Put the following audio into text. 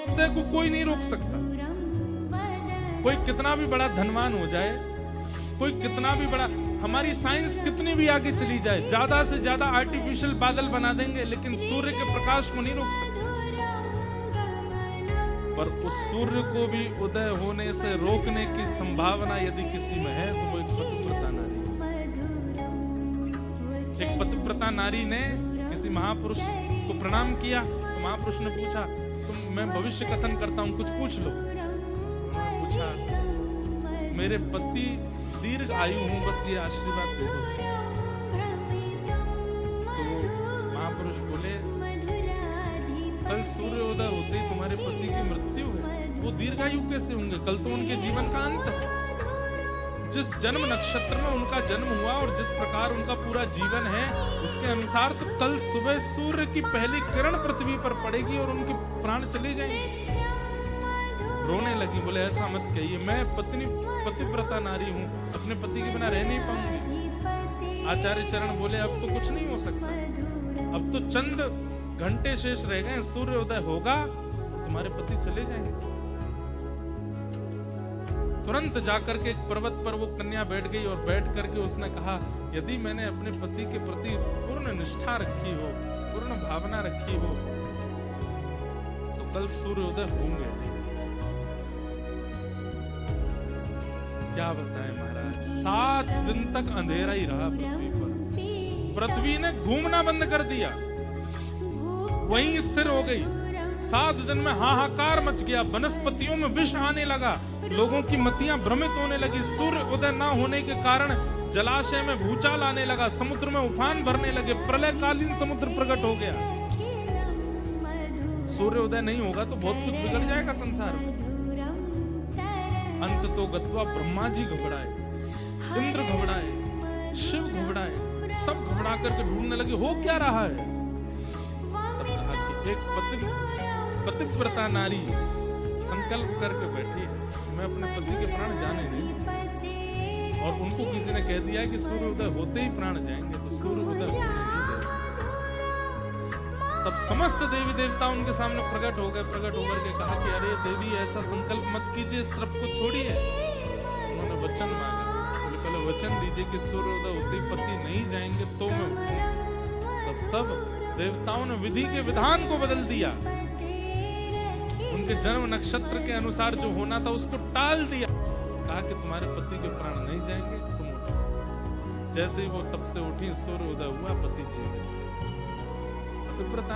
उदय को कोई नहीं रोक सकता। कोई कितना भी बड़ा धनवान हो जाए, कोई कितना भी बड़ा, हमारी साइंस कितनी भी आगे चली जाए, ज्यादा से ज्यादा आर्टिफिशियल बादल बना देंगे, लेकिन सूर्य के प्रकाश को नहीं रोक सकते। पर उस सूर्य को भी उदय होने से रोकने की संभावना यदि किसी में है तो वो एक पतिव्रता नारी है। एक पतिव्रता नारी ने किसी महापुरुष को प्रणाम किया तो महापुरुष ने पूछा, तुम, मैं भविष्य कथन करता हूं, कुछ पूछ लो। पूछा, मेरे पति दीर्घ आयु हूं, बस ये आशीर्वाद दे दो। तो महापुरुष बोले, कल सूर्योदय होते ही तुम्हारे पति की मृत्यु है, वो दीर्घायु कैसे होंगे? कल तो उनके जीवन का अंत है। जिस जन्म नक्षत्र में उनका जन्म हुआ और जिस प्रकार उनका पूरा जीवन है, उसके अनुसार तो कल सुबह सूर्य की पहली किरण पृथ्वी पर पड़ेगी और उनके प्राण चले जाएंगे। रोने लगी, बोले ऐसा मत कहिए, मैं पतिव्रता नारी हूं, अपने पति के बिना रह नहीं पाऊंगी। आचार्य चरण बोले, अब तो कुछ नहीं हो सकता, अब तो चंद घंटे शेष रह गए, सूर्योदय होगा तुम्हारे पति चले जाएंगे। तुरंत जाकर के एक पर्वत पर वो कन्या बैठ गई और बैठ करके उसने कहा, यदि मैंने अपने पति के प्रति पूर्ण निष्ठा रखी हो, पूर्ण भावना रखी हो, तो कल सूर्योदय होंगे। क्या बताएं महाराज, 7 दिन तक अंधेरा ही रहा पृथ्वी पर। पृथ्वी ने घूमना बंद कर दिया, वहीं स्थिर हो गई। 7 दिन में हाहाकार मच गया, वनस्पतियों में विष आने लगा, लोगों की मतियां भ्रमित होने लगी। सूर्य उदय न होने के कारण जलाशय में भूचाल आने लगा, समुद्र में उफान भरने लगे, प्रलयकालीन समुद्र प्रकट हो गया। सूर्य उदय नहीं होगा तो बहुत कुछ बिगड़ जाएगा संसार में। अंत तो गत्वा ब्रह्मा जी घबराए, इंद्र घबराए, शिव घबराए, सब घबरा करके ढूंढने लगे हो क्या रहा है। तब कहा कि एक पतिव्रता नारी संकल्प करके बैठी है, मैं अपने पति के प्राण जाने नहीं, और उनको किसी ने कह दिया कि सूर्योदय होते ही प्राण जाएंगे, तो सूर्योदय होने नहीं देगा। तब समस्त देवी देवता उनके सामने प्रकट हो गए। प्रकट होकर के कहा कि अरे देवी, ऐसा संकल्प मत कीजिए, इस तरफ को छोड़िए। उन्होंने वचन मांगा, पहले वचन दीजिए कि सूर्योदय होते ही पति नहीं जाएंगे तो मैं उठूंगा। तब सब देवताओं ने विधि के विधान को बदल दिया, उनके जन्म नक्षत्र के अनुसार जो होना था उसको टाल दिया। कहा कि तुम्हारे पति के प्राण नहीं जाएंगे, तुम उठो। जैसे ही वो तब से उठी, सूर्योदय हुआ, पति जी गए। पतिव्रता